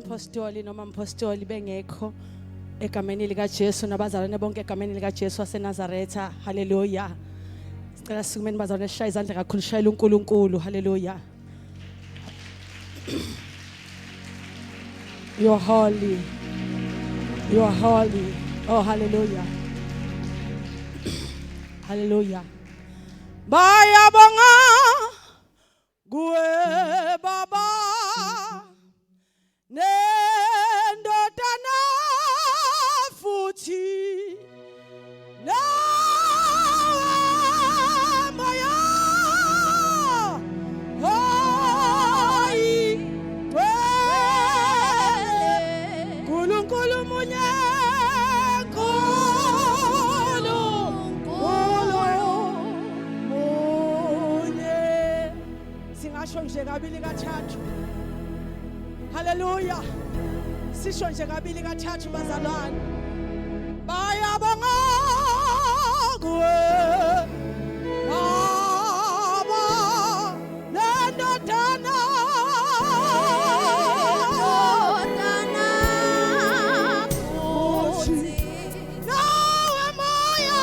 umpostoli noma umpostoli bengekho egameni lika Jesu nabazalwane bonke egameni lika Jesu waseNazaretha. Haleluya. Sicela sikumeni bazalwane sishaya izandla kakhulu shayela uNkulunkulu. Haleluya. You are holy. You are holy. Oh, hallelujah. Hallelujah. Bayabonga kuwe baba nendodana futhi nawe moya hoyi Nkulunkulu munye Singasho nje kabili kathathu. Haleluya. Sisho nje kabili kathathu bazalwane. Bayabonga kuwe baba nendodana futhi nawe moya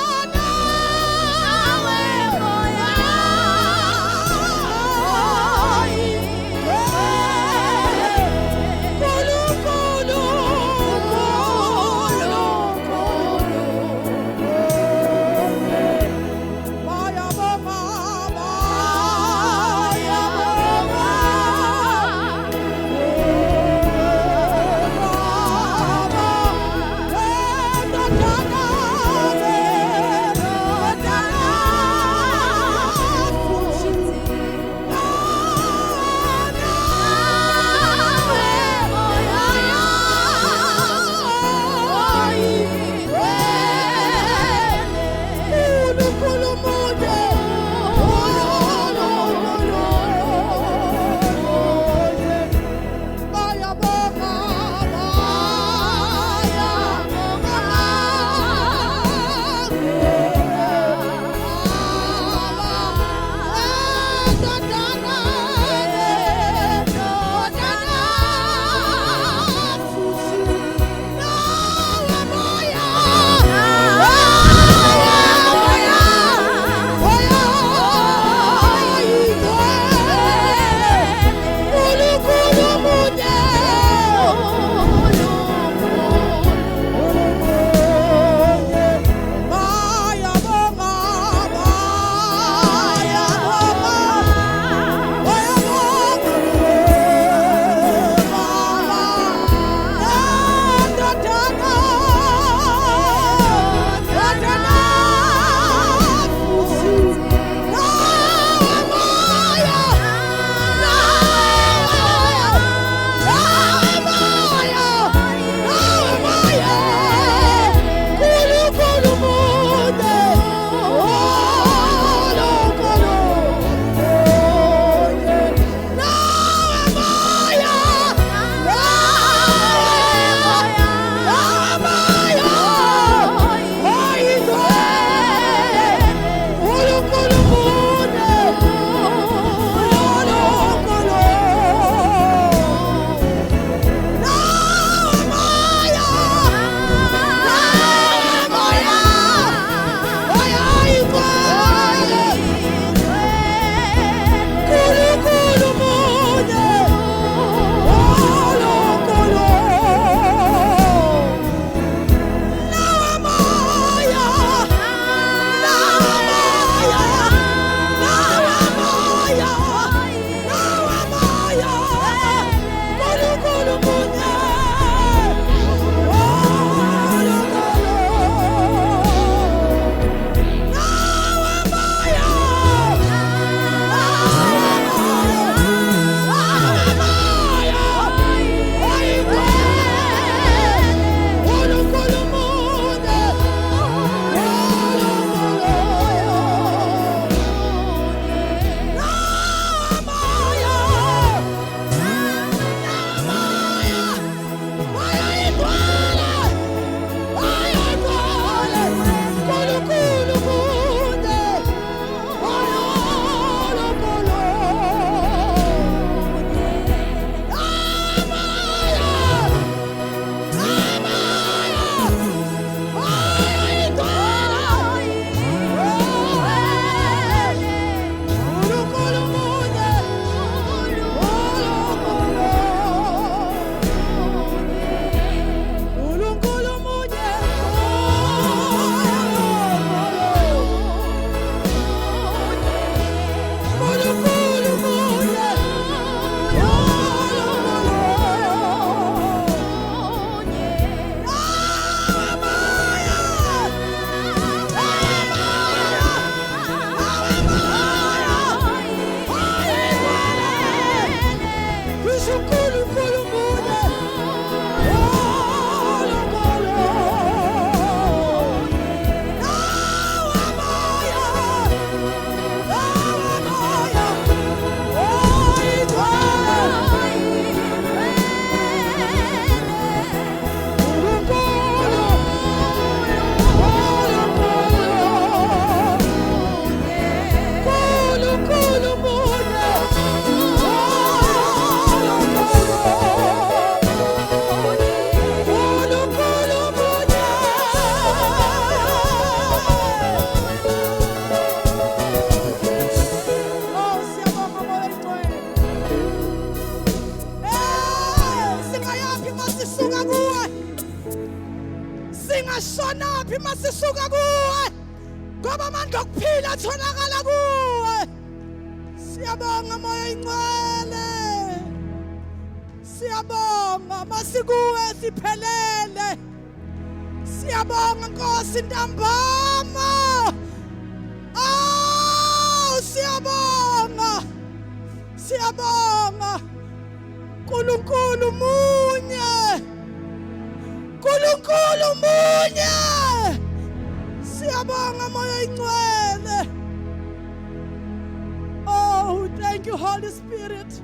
singashonaphi masisuka kuwe ngoba amandla okuphila atholakala kuwe. Siyabonga moya ingcwele, siyabonga masikuwe siphelele, siyabonga Nkosi ntambama. Siyabonga, siyabonga Nkulunkulu munye, Nkulunkulu munye. Siyabonga moya ingcwele. Oh, thank you Holy Spirit.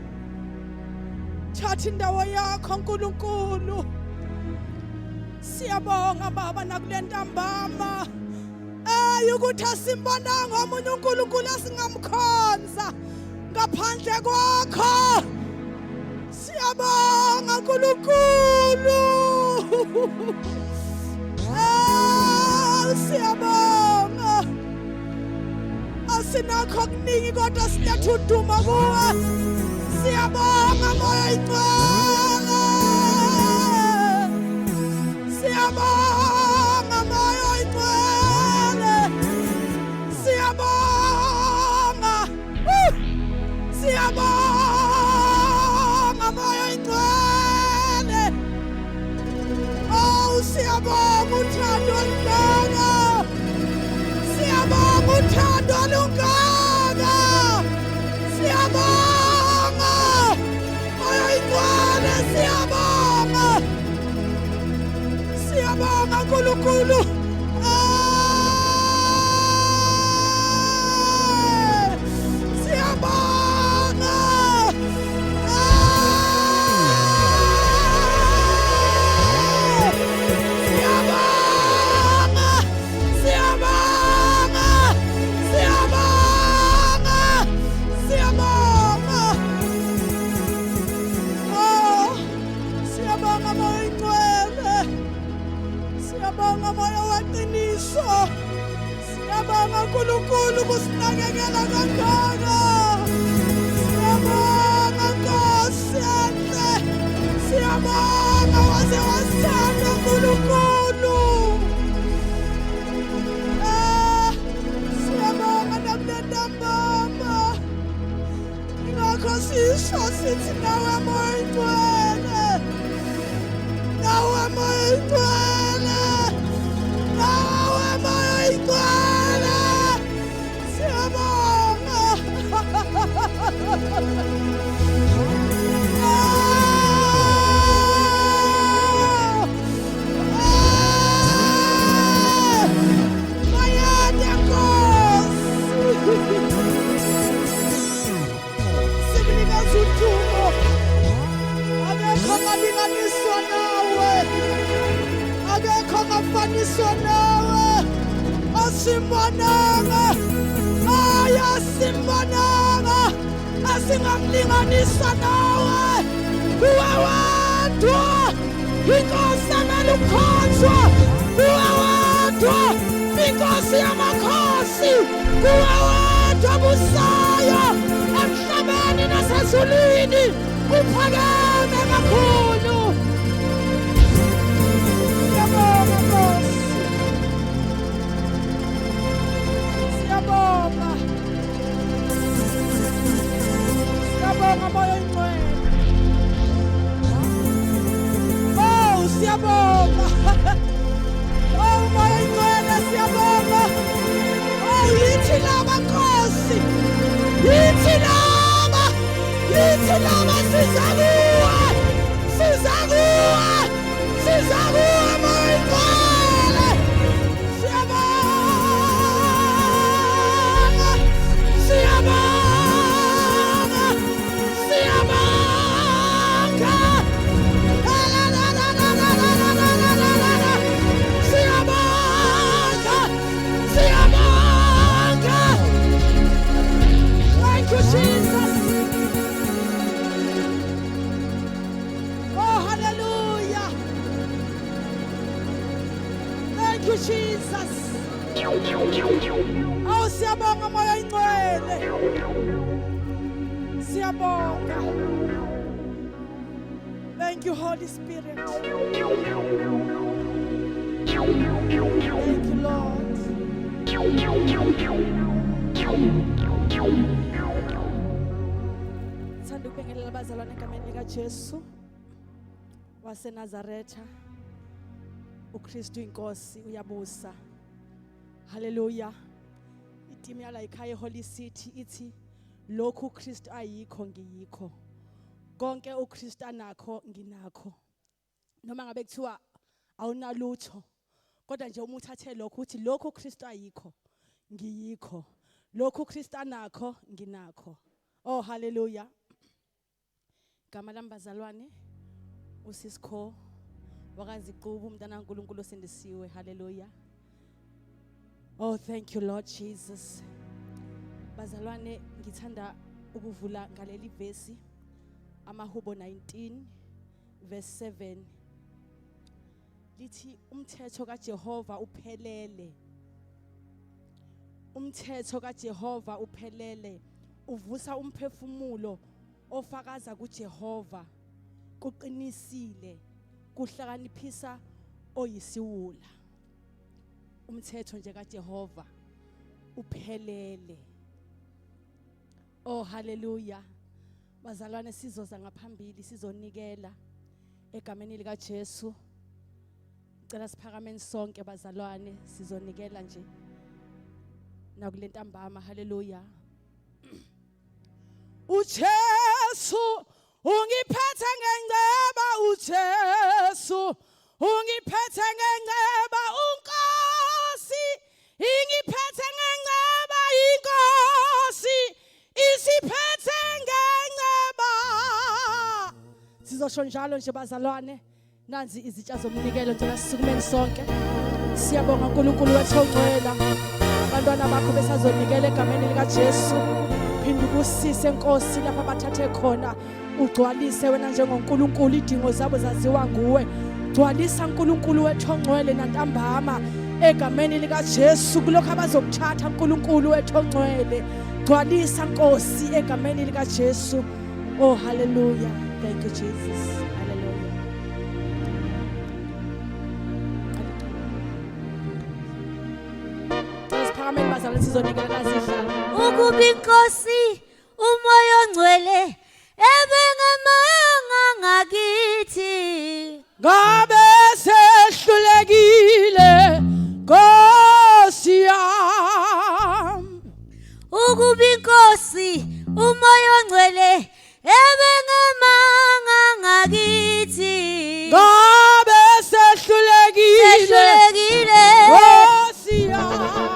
Thatha indawo yakho Nkulunkulu. Siyabonga Baba nakule ntambama ukuthi asimbonanga omunye uNkulunkulu esingamkhonza ngaphandle kwakho. Siyabonga Nkulunkulu. Siyabonga. Asinakho okuningi kodwa siyathuduma kuwe. Siyabonga moya ingcwele. Siyabonga moya ingcwele. Siyabonga. Siyabonga moya ingcwele. Oh, siyabonga uthando olungaka. Siyabonga uthando olungaka. Siyabonga moya ingcwele. Siyabonga. Siyabonga Nkulunkulu. Siyabonga. Siyabonga. Siyabonga. Siyabonga. Siyabonga. Oh, siyabonga moya ingcwele. Siyabonga moya waqiniso. Siyabonga Nkulunkulu kusinakekela kangaka. Siyabonga Nkosi enhle. Siyabonga waze wasithanda Nkulunkulu. Siyabonga nakule ntambama. Ingakho sisho sithi nawe moya ingcwele. Nawe moya ingcwele. Nawe moya ingcwele. Siyabonga. Mayande Nkosi. Sikunikeza udumo. Akekho ongalinganiswa nawe. Akekho ongafaniswa nawe. Asimbonanga. Asimbonanga. Asingamlinganisa nawe. Uwe wedwa. Inkosi emele ukukhonzwa. Uwe wedwa. Inkosi yamakhosi. Uwe wedwa busayo. Emhlabeni nasezulwini. Uphakeme kakhulu. Siyabonga Nkosi. Siyabonga. Siyabonga moya ingcwele. Oh, siyabonga. Oh, moya ingcwele siyabonga. Oh, yithi laba Nkosi. Yithi laba. Yithi laba siza kuwe. Siza kuwe. Siza kuwe moya ingcwele. Siyabonga. Siyabonga. Siyabonga. La la la la la la la la la la la la la. Siyabonga. Siyabonga. Thank you, Jesus. Oh, hallelujah. Thank you, Jesus. Oh, siyabonga moya ingcwele. Siyabonga. Thank you, Holy Spirit. Ngicela bazalwane egameni lika Jesu waseNazaretha. uKristu inkosi uyabusa. Hallelujah. Itimu yala ikhaya Holy City ithi lokhu uKristu ayikho ngiyikho. Konke uKristu anakho nginakho. Noma ngabe kuthiwa awunalutho, kodwa nje uma uthathe lokho uthi lokhu uKristu ayikho ngiyikho. Lokhu uKristu anakho nginakho. Oh hallelujah. Gama lami bazalwane uSisikho wakaZiqubu umntana kaNkulunkulu osindisiwe. Hallelujah. Oh thank you Lord Jesus. Bazalwane ngithanda ukuvula ngaleli verse Amahubo 19 verse 7. Lithi umthetho kaJehova uphelele. Umthetho kaJehova uphelele. Uvusa umphefumulo ofakaza kuJehova. Kuqinisile. Kuhlakaniphisa oyisiwula. Umthetho nje kaJehova uphelele. Oh hallelujah. Bazalwane sizoza ngaphambili sizonikela egameni lika Jesu. Ngicela siphakameni sonke bazalwane sizonikela nje nakulentambama. Hallelujah. uJesu ungiphethe ngengceba, uJesu ungiphethe ngengceba, uNkosi ingiphethe ngengceba, inkosi isiphethe ngengceba. Sizosho njalo nje bazalwane. Nanzi izitsha zomnikelo njalo sisukumeni sonke. Siyabonga uNkulunkulu wethu ongcwele. Abantwana bakho besazonikela egameni lika Jesu. Phinde kusise Nkosi lapha bathathe khona. Ugcwalise wena njengoNkulunkulu idingo zabo zaziwa nguwe. Gcwalisa uNkulunkulu wethu ongcwele nantambama egameni lika Jesu kulokho abazokuthatha uNkulunkulu wethu ongcwele. Gcwalisa Nkosi egameni lika Jesu. Oh hallelujah. Thank you Jesus. Ukuba inkosi umoya ongcwele ebengemanga ngakithi ngabe sehlulekile Nkosi yami. Ukuba inkosi umoya ongcwele ebengemanga ngakithi ngabe sehlulekile Nkosi yami.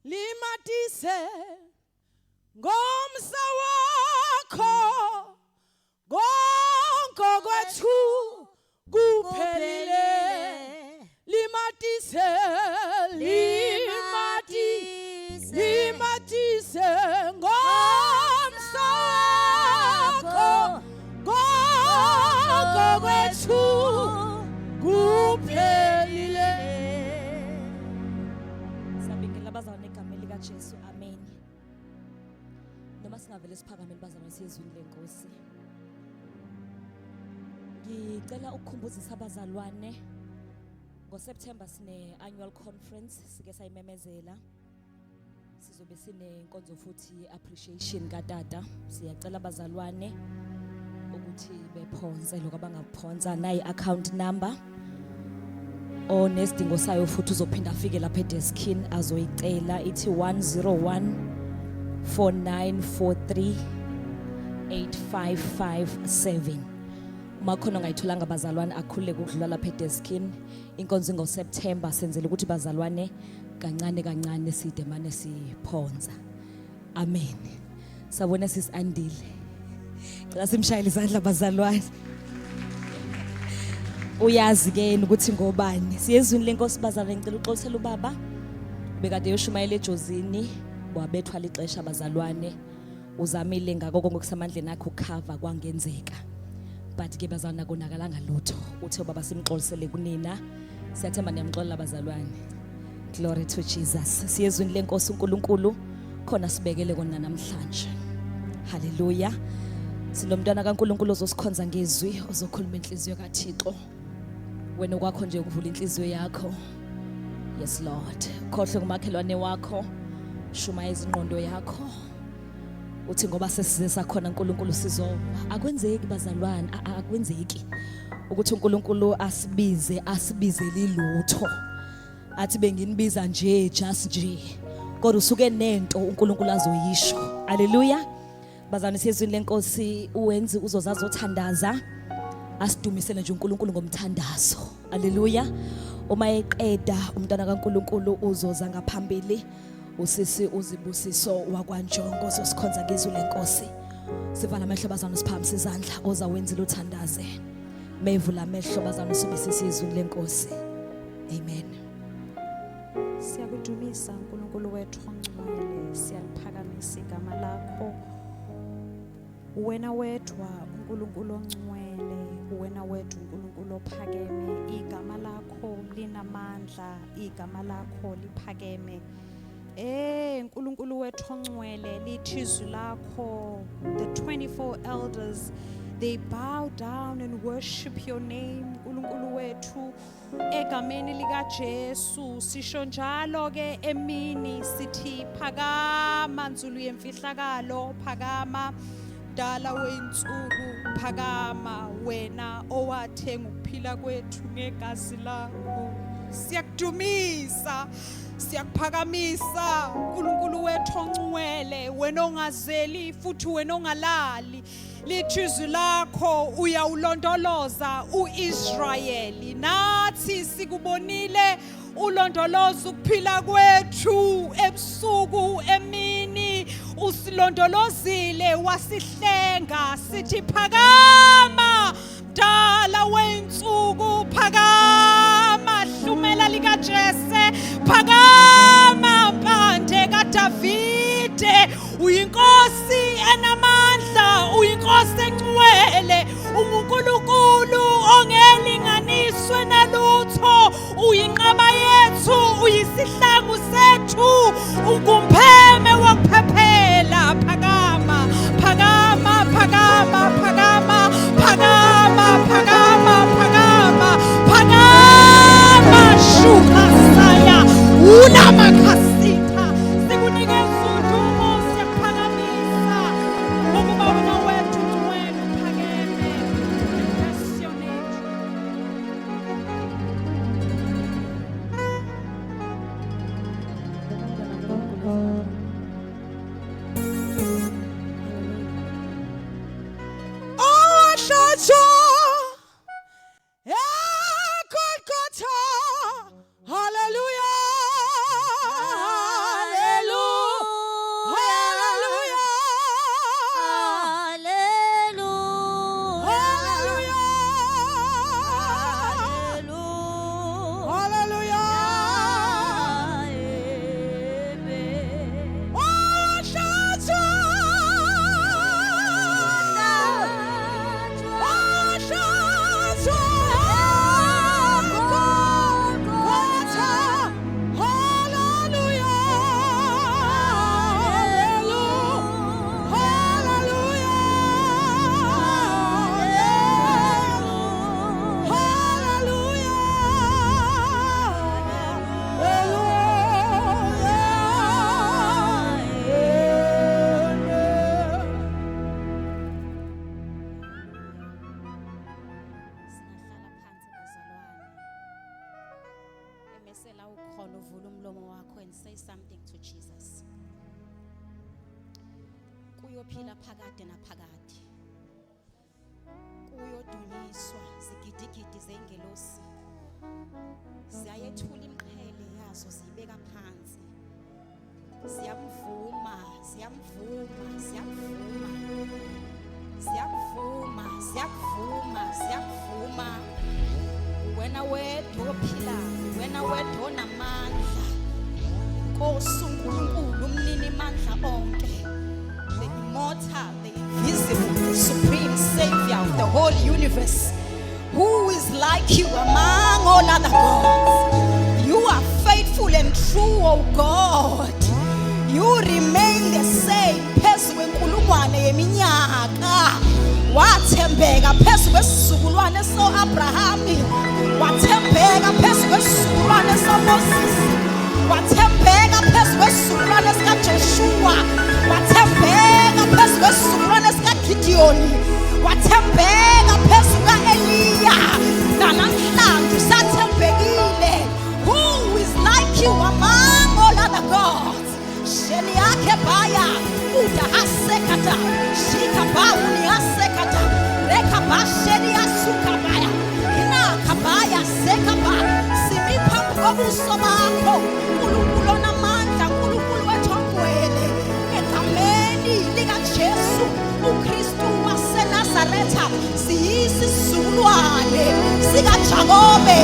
Limatise ngomsa wakho kwethu kuphelile limatise ngomso wakho kwethu kuphelile. Sabingelela abazalwane egameni likaJesu, amen. Noma singavele siphakameni bazalwane siyezwini lenkosi. Ngicela ukukhumbuzisa abazalwane ngoSeptember sine annual conference sike sayimemezela. Sizobe sinenkonzo futhi appreciation kaTata. Siyacela abazalwane ukuthi bephonse lokho abangaphonsa nayi account number. Onesidingo sayo futhi uzophinda afike lapha edeskini azoyicela ithi 101 4943 8557. Uma khona ongayitholanga bazalwane akhuleke ukudlula lapha edeskini. Inkonzo ngoSeptember senzele ukuthi bazalwane kancane sidemane siphonza. Amen. Sabona sisandile. Xa simshayile izandla bazalwane. Uyazi ke ukuthi ngobani. Siyezwini lenkosi bazalwane ngicela uxolisela ubaba. Bekade yoshumayela ejozini wabethwa lixesha abazalwane. Uzamile ngako konke kusamandleni akho cover kwangenzeka. But ke bazalwane konakalanga lutho. Uthe ubaba simxolisele kunina. Siyathemba niyamxolela abazalwane. Glory to Jesus. Siyezwini lenkosi uNkulunkulu khona sibekele kona namhlanje. Hallelujah. Sinomntwana kaNkulunkulu ozosikhonza ngezwi, ozokhuluma inhliziyo kaThixo. Wena kwakho nje ukuvula inhliziyo yakho. Yes Lord. Khohle kumakhelwane wakho. Shuma izingqondo yakho. Uthi ngoba sesize sakhona uNkulunkulu sizova. Akwenzeki bazalwane, akwenzeki ukuthi uNkulunkulu asibize lilutho. Athi benginibiza nje just nje. Kodwa usuke nento uNkulunkulu azoyisho. Hallelujah. Bazalwane siyezwini lenkosi uwenzi uzozaza othandaza. Asidumisele nje uNkulunkulu ngomthandazo. Hallelujah. Uma eqeda umntwana kaNkulunkulu uzoza ngaphambili. Usisi uzibusiso wakwanjongo zosikhonza ngezwi lenkosi. Sivala amehlo bazalwane siphakamisa izandla ozawenzile uthandaze. Mevula amehlo bazalwane sobe sisizwini lenkosi. Amen. Siyakudumisa uNkulunkulu wethu ongcwele, siyaliphakamisa igama lakho. Wena wedwa uNkulunkulu ongcwele, wena wedwa uNkulunkulu ophakeme, igama lakho linamandla, igama lakho liphakeme. uNkulunkulu wethu ongcwele, lithi izwi lakho, the 24 elders, they bow down and worship your name, uNkulunkulu wethu. Egameni likaJesu sisho njalo ke emini sithi phakama nzulu yemfihlakalo, phakama dala weinsuku, phakama wena owathenga ukuphila kwethu ngegazi lakho. Siyakudumisa, siyakuphakamisa uNkulunkulu wethu ongcwele, wena ongazeli futhi wena ongalali. Lithi izwi lakho uyawulondoloza uIsrayeli. Nathi sikubonile ulondoloza ukuphila kwethu ebusuku emini. Usilondolozile wasihlenga sithi phakama dala weinsuku, phakama hlumela likaJese, phakama mpande kaDavide. Uyinkosi enamandla, uyinkosi engcwele, uNkulunkulu ongelinganiswe nalutho, uyinqaba yethu, uyisihlangu sethu, ungumpheme wokuphephela. Phakama, phakama, phakama, phakama, phakama, phakama, phakama, phakama, shuka saya unamakasita. Sikunikeza udumo, siyakuphakamisa ngokuba wena wethu ungcwele uphakeme. Bless your name. Umntwana kaNkulunkulu la ukhona uvula umlomo wakho and say something to Jesus. Kuyophila phakade naphakade. Kuyodunyiswa zigidigidi zengelosi. Siyayethula imqhele yazo zibeka phansi. Siyamvuma, siyamvuma, siyamvuma. Siyakuvuma, siyakuvuma, siyakuvuma. Wena wedwa ophilayo, wena wedwa onamandla. Nkosi uNkulunkulu umnini mandla onke. The immortal, the invisible, the supreme savior of the whole universe. Who is like you among all other gods? You are faithful and true, O God. You remain the same. Phezu kwenkulungwane yeminyaka wathembeka phezu kwesizukulwane so-Abrahami, wathembeka phezu kwesizukulwane soMoses, wathembeka phezu kwesizukulwane sikaJoshua, wathembeka phezu kwesizukulwane sikaGidiyoni, wathembeka phezu kuka-Eliya. Nanamhlanje usathembekile. Who is like you among all other gods? Sheni yake baya uda hasekata shika bauni hasekata reka basheni asuka baya ina kabaya sekaba simipa ngobuso bakho uNkulunkulu onamandla, uNkulunkulu wethongwele egameni lika Jesu uKristu waseNazaretha. Siyisizukulwane sikaJakobe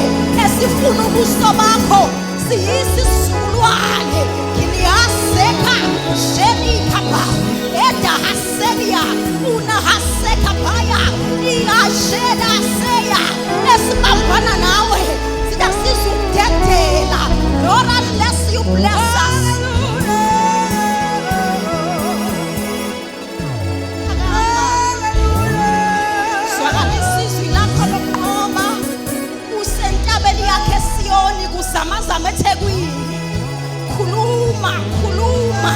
esifuna ubuso bakho, siyisizukulwane kiniaseka sheni kaba eda haselia una haseka baya iasheda seya esibambana nawe sidasizudedela. Lord, unless you bless us, kuzamazama eThekwini. Khuluma, khuluma.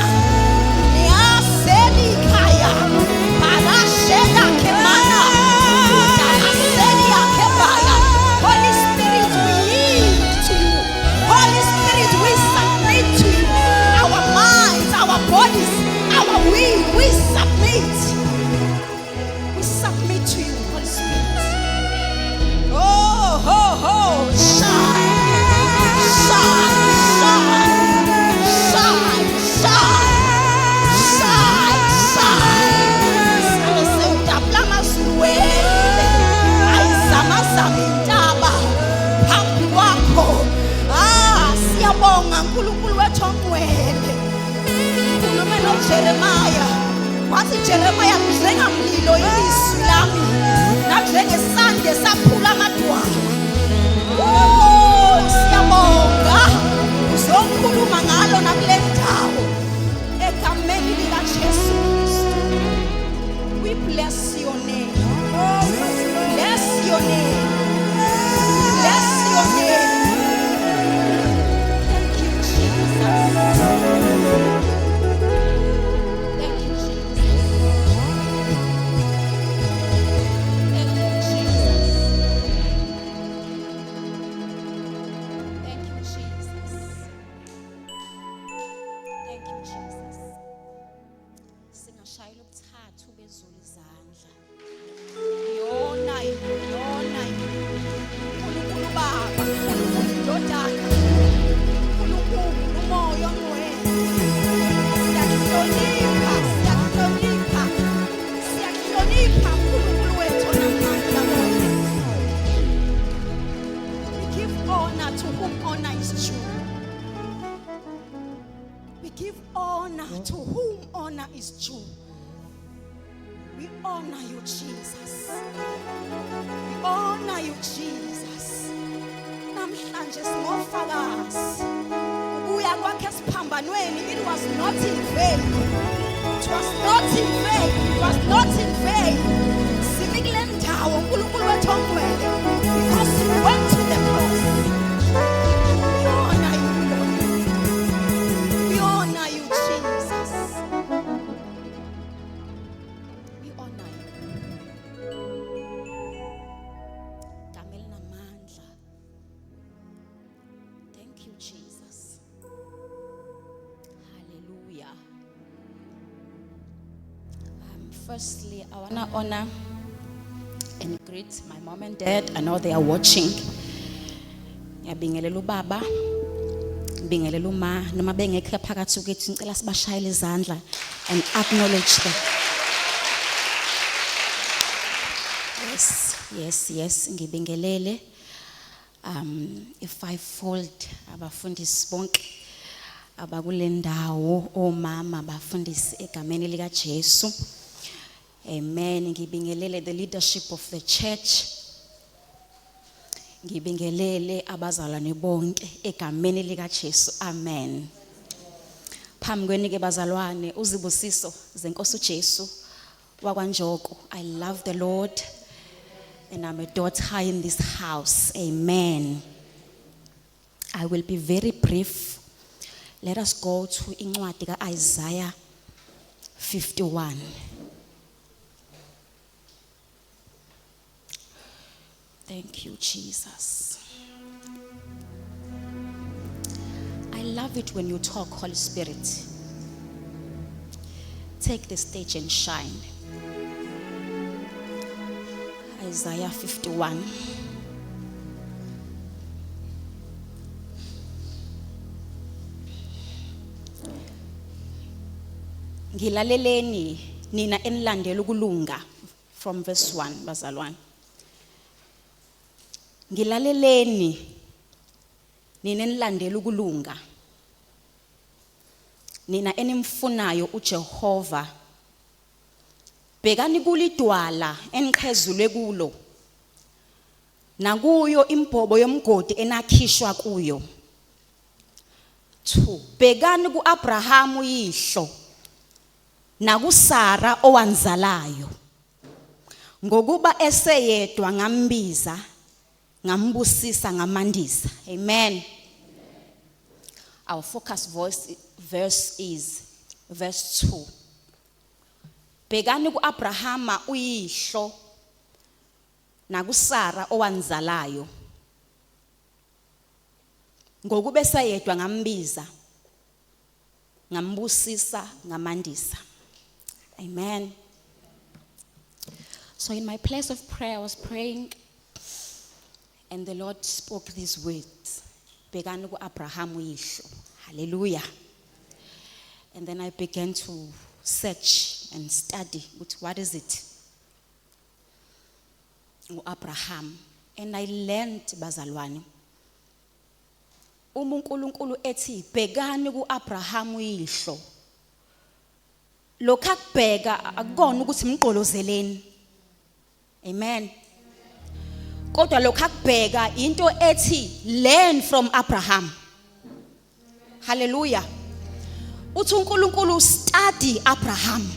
Niyaseli khaya. Barashela kemana. Utaseli akebaya. Holy Spirit, we yield to you. Holy Spirit, we submit to you. Our minds, our bodies, our will, we submit. We submit to you, Holy Spirit. Oh, ho, ho, shine. uNkulunkulu wethongwele. Ukhulume noJeremiah wathi Jeremiah njengamlilo ilizwi lami nanjengesande saphula amadwala. Siyabonga uzokhuluma ngalo nakule ndawo egameni lika Jesu Kristu. We bless your name. Bless your name. Bless your name. To whom honor is due. We honor you, Jesus. We honor you, Jesus. Namhlanje singofakazi ukuya kwakhe esiphambanweni. It was not in vain. It was not in vain. It was not in vain. Simikile ndawo uNkulunkulu wethongwele because you went to the cross. We honor you, Lord. We honor you, Jesus. We honor you. Gamel namandla. Thank Thank you, Jesus. Hallelujah. Firstly, I want to honor and greet my mom and dad. I know they are watching. Ngiyabingelela ubaba, ngibingelela uma noma bengekho phakathi kwethu ngicela sibashayele izandla and acknowledge them. Yes, ngibingelele i-fivefold abafundisi bonke abakulendawo, omama abafundisi egameni lika Jesu. Amen. Ngibingelele the leadership of the church. Ngibingelele abazalwane bonke egameni lika Jesu. Amen. Phambi kweni ke bazalwane, uzibusiso zenkosi uJesu wakwaNjoko. I love the Lord and I'm a daughter in this house. Amen. I will be very brief. Let us go to incwadi kaIsaiah 51. Thank you, Jesus. I love it when you talk, Holy Spirit. Take the stage and shine. Isaiah 51. Ngilaleleni nina enilandela ukulunga, from verse 1 bazalwane. Ngilaleleni nina enilandela ukulunga, nina enimfunayo uJehova. Bhekani kulidwala eniqhezulwe kulo, nakuyo imbobo yomgodi enakhishwa kuyo. 2. Bhekani kuAbraham uyihlo, nakuSara owanzalayo. Ngokuba eseyedwa ngambiza, ngambusisa ngamandisa. Amen. Our focus verse is verse 2. Bhekani kuAbrahama uyihlo, nakuSara owanzalayo. Ngokuba eseyedwa ngambiza, ngambusisa ngamandisa. Amen. So in my place of prayer, I was praying and the Lord spoke these words. Bhekani kuAbraham uyihlo. Hallelujah. And then I began to search and study what is it? Abraham. And I learned bazalwane. uNkulunkulu ethi bhekani kuAbraham uyihlo. Lokho akubheka akukona ukuthi imgqolozeleni. Amen. Kodwa lokho akubheka into ethi learn from Abraham. Hallelujah. Uthi uNkulunkulu study Abraham.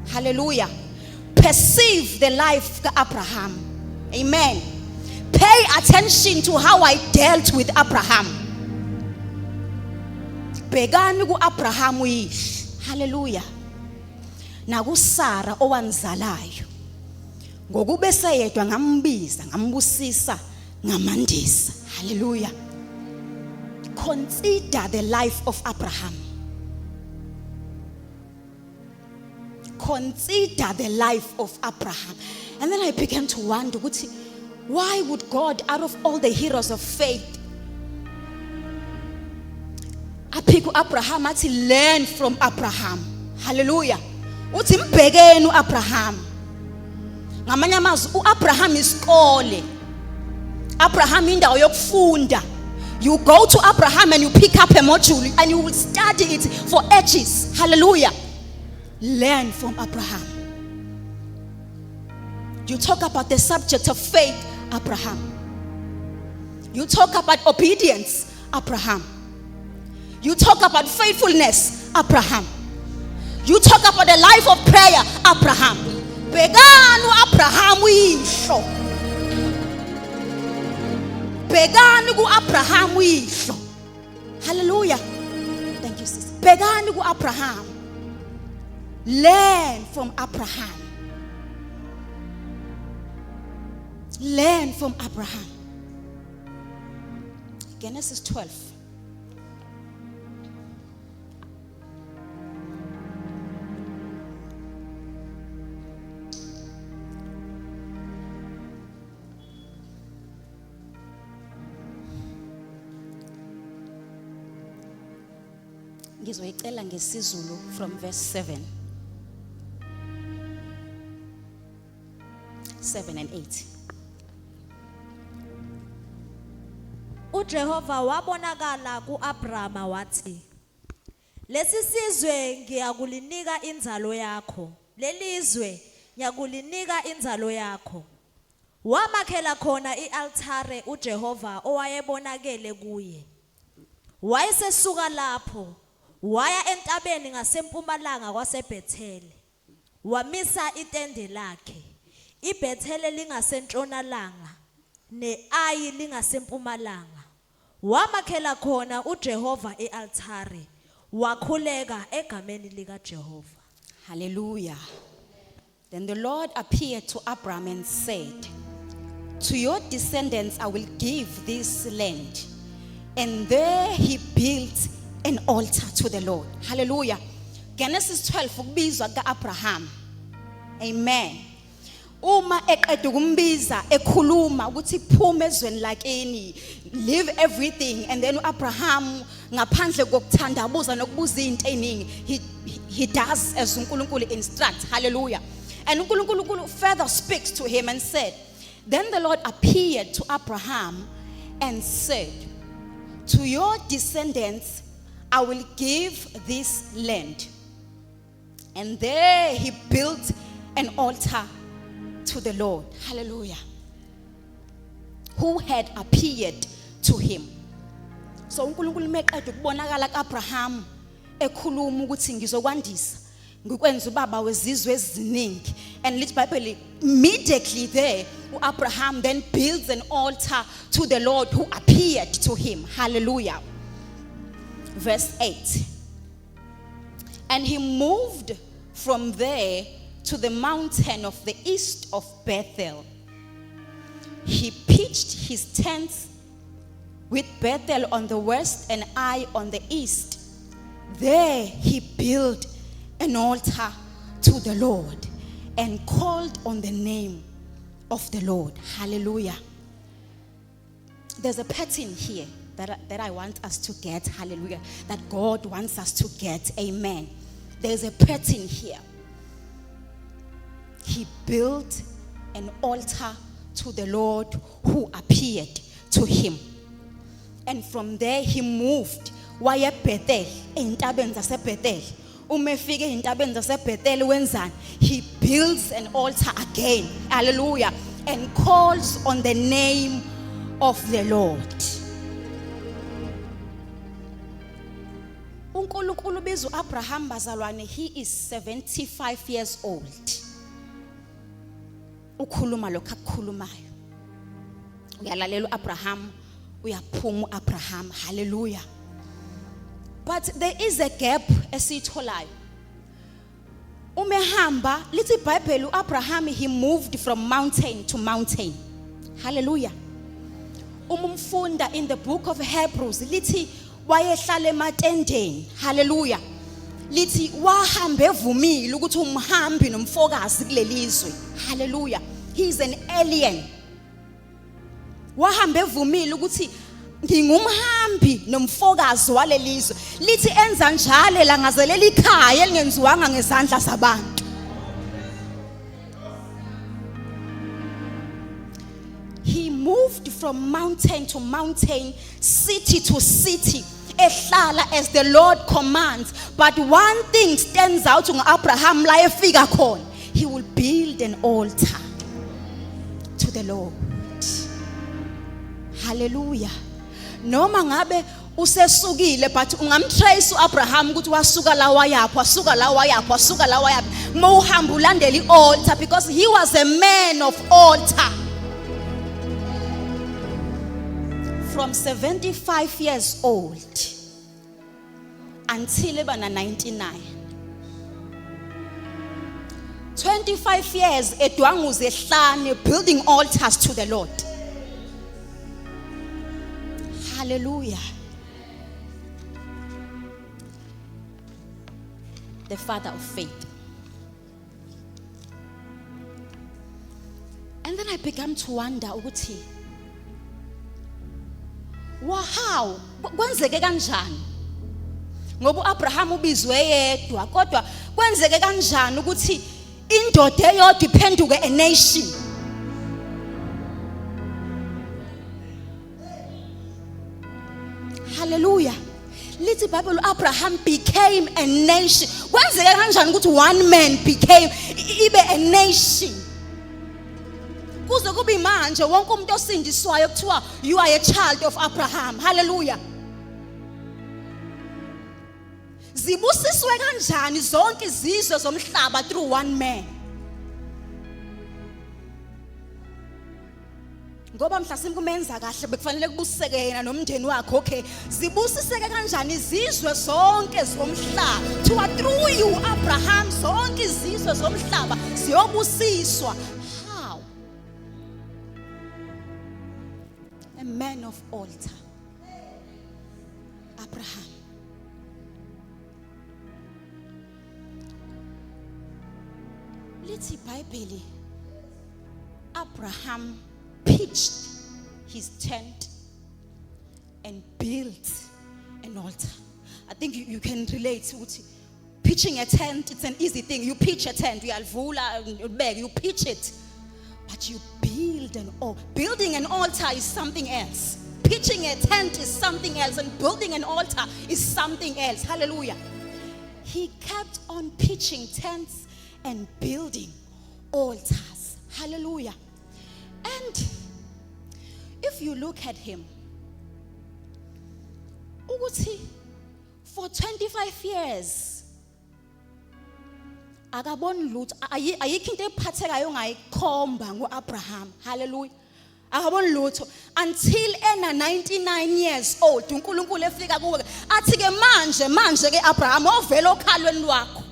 Hallelujah. Perceive the life of Abraham. Amen. Pay attention to how I dealt with Abraham. Bhekani kuAbraham uyihlo. Hallelujah. NakuSara owanzalayo. Ngokuba eseyedwa ngambiza, ngambusisa, ngamandisa. Hallelujah. Consider the life of Abraham. Consider the life of Abraham. And then I began to wonder, why would God, out of all the heroes of faith, pick Abraham to learn from Abraham? Hallelujah. Uthi mbhekeni uAbraham. Ngamanye amazwi uAbraham isikole. Abraham indawo yokufunda. You go to Abraham and you pick up a module and you will study it for ages. Hallelujah. Learn from Abraham. You talk about the subject of faith, Abraham. You talk about obedience, Abraham. You talk about faithfulness, Abraham. You talk about the life of prayer, Abraham. Bhekani Abraham uyihlo. Bhekani kuAbraham uyihlo. Hallelujah. Thank you, sister. Bhekani kuAbraham. Learn from Abraham. Learn from Abraham. Genesis 12. Ngizoyicela ngesiZulu from verse 7. 7 and 8. uJehova wabonakala kuAbrahama wathi lesi sizwe ngiyakulinika inzalo yakho lelizwe ngiyakulinika inzalo yakho wamakhela khona ialtare uJehova owayebonakele kuye wayesesuka lapho waya entabeni ngasempumalanga kwaseBhethele wamisa itende lakhe iBhethele lingasentshonalanga neAyi lingasempumalanga wamakhela khona uJehova ealtare wakhuleka egameni likaJehova. Hallelujah. Then the Lord appeared to Abraham and said, to your descendants I will give this land. And there he built an altar to the Lord. Hallelujah. Genesis 12 ukubizwa kaAbraham. Amen. Uma eqeda ukumbiza ekhuluma ukuthi phuma ezweni lakini, leave everything, and then uAbraham ngaphandle kokuthandabuza nokubuza izinto eziningi, he does as uNkulunkulu instructs. Hallelujah. And uNkulunkulu further speaks to him and said, then the Lord appeared to Abraham and said, to your descendants I will give this land. And there he built an altar to the Lord. Hallelujah. Who had appeared to him. So uNkulunkulu meqeda ukubonakala kaAbraham ekhuluma ukuthi ngizokwandisa ngikwenza ubaba wezizwe eziningi, and lithi iBhayibheli immediately there uAbraham then builds an altar to the Lord who appeared to him. Hallelujah. Verse 8. And he moved from there to the mountain of the east of Bethel. He pitched his tents with Bethel on the west and Ai on the east. There he built an altar to the Lord and called on the name of the Lord. Hallelujah. There's a pattern here that I want us to get. Hallelujah. That God wants us to get. Amen. There's a pattern here. He built an altar to the Lord who appeared to him. And from there he moved. Waya Bethel, entabeni zaseBhethel. Umefike entabeni zaseBhethel wenzani? He builds an altar again. Hallelujah. And calls on the name of the Lord. uNkulunkulu biza uAbraham bazalwane, he is 75 years old. Ukhuluma lokho akukhulumayo. Uyalalela uAbraham, uyaphuma uAbraham. Hallelujah. But there is a gap esitholayo. Umehamba lithi iBhayibheli uAbraham he moved from mountain to mountain. Hallelujah. Umfunda in the book of Hebrews lithi wayehlala ematendeni. Hallelujah. Lithi wahamba evumile ukuthi umhambi nomfokazi kulelizwe. Hallelujah. He is an alien. Wahamba evumile ukuthi ngingumhambi nomfokazi walelizwe. Lithi enza njalo langazelela ikhaya elingenziwanga ngezandla zabantu. He moved from mountain to mountain, city to city, ehlala as the Lord commands. But one thing stands out to Abraham la efika khona. He will build an altar to the Lord. Hallelujah. Noma ngabe usesukile, but ungamtrace uAbraham ukuthi wasuka la wayaphi, wasuka la wayaphi, wasuka la wayaphi. Mawuhamba ulandela ialtar, because he was a man of altar. From 75 years old until about 99. 25 years edwanguze ehlane building altars to the Lord. Hallelujah. The father of faith. And then I began to wonder ukuthi how kwenzeke kanjani ngoba uAbraham ubizwe yedwa kodwa kwenzeke kanjani ukuthi indoda eyodwa iphenduke a nation. Hallelujah. Lithi iBhayibheli Abraham became a nation. Kwenzeke kanjani ukuthi one man became ibe a nation? Kuze kube manje wonke umuntu osindiswayo kuthiwa you are a child of Abraham. Hallelujah. Zibusiswe kanjani zonke izizwe zomhlaba through one man? Ngoba mhlasimbe kumenza kahle bekufanele kubusiseke yena nomndeni wakhe. Okay, zibusiseke kanjani izizwe zonke zomhlaba? Kuthiwa through you Abraham zonke izizwe zomhlaba ziyobusiswa. How? A man of altar. Abraham. Lithi iBhayibheli Abraham pitched his tent and built an altar. I think you can relate to pitching a tent. It's an easy thing. You pitch a tent, you pitch it, but you build an altar. Building an altar is something else. Pitching a tent is something else, and building an altar is something else. Hallelujah. He kept on pitching tents and building altars. Hallelujah. And if you look at him, for 25 years, akaboni lutho ayikho into ephathekayo ngayikhomba ngoAbraham. Hallelujah. Akaboni lutho until ena 99 years old uNkulunkulu efika kuwe athi ke manje ke Abraham ovela okhalweni lwakho.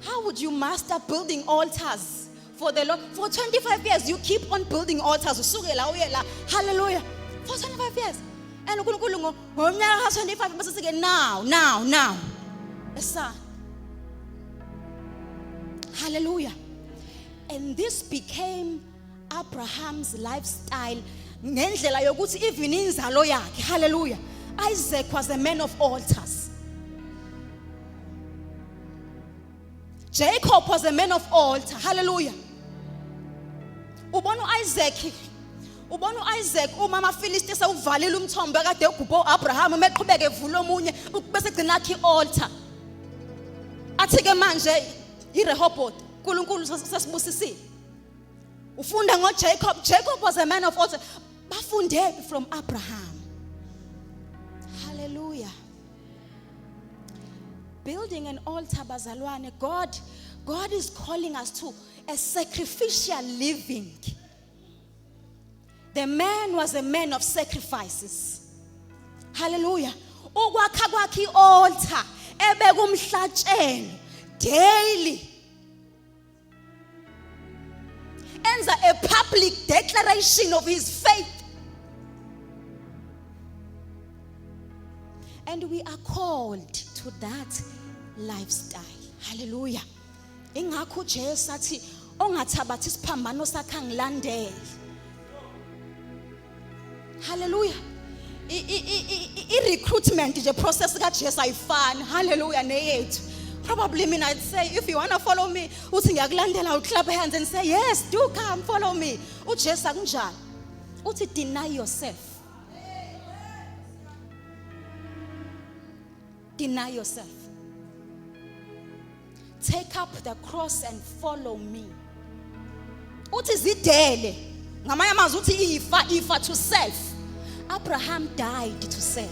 How would you master building altars for the Lord? For 25 years you keep on building altars. Usukela uyela. Hallelujah. For 25 years. And uNkulunkulu ngomnyaka 25 bese sike now. Esa. Hallelujah. And this became Abraham's lifestyle ngendlela yokuthi even inzalo yakhe. Hallelujah. Isaac was a man of altars. Jacob was a man of altar. Hallelujah. Ubona Isaac umama Philistine sewuvalile umthombo kade egubho Abraham meqhubeke evula omunye bese gcina akhe altar. Athi ke manje iRehoboth uNkulunkulu sasibusisile. Ufunda ngoJacob. Jacob was a man of altar. Bafunde from Abraham. Hallelujah. Building an altar, bazalwane. God is calling us to a sacrificial living. The man was a man of sacrifices. Hallelujah. Ukwakha kwakhe altar ebeka umhlatshelo daily. Enza a public declaration of his faith. And we are called to that lifestyle. Hallelujah. Ingakho Jesu athi ongathabathi isiphambano sakhe angilandele. Hallelujah. I-recruitment nje process kaJesu ayifani. Hallelujah neyethu. Probably mina I'd say if you want to follow me uthi ngiyakulandela u clap hands and say yes, do come follow me. uJesu akunjani. Uthi deny yourself. Deny yourself. Take up the cross and follow me. Uthi zidele. Ngamanye amazwi uthi ifa to self. Abraham died to self.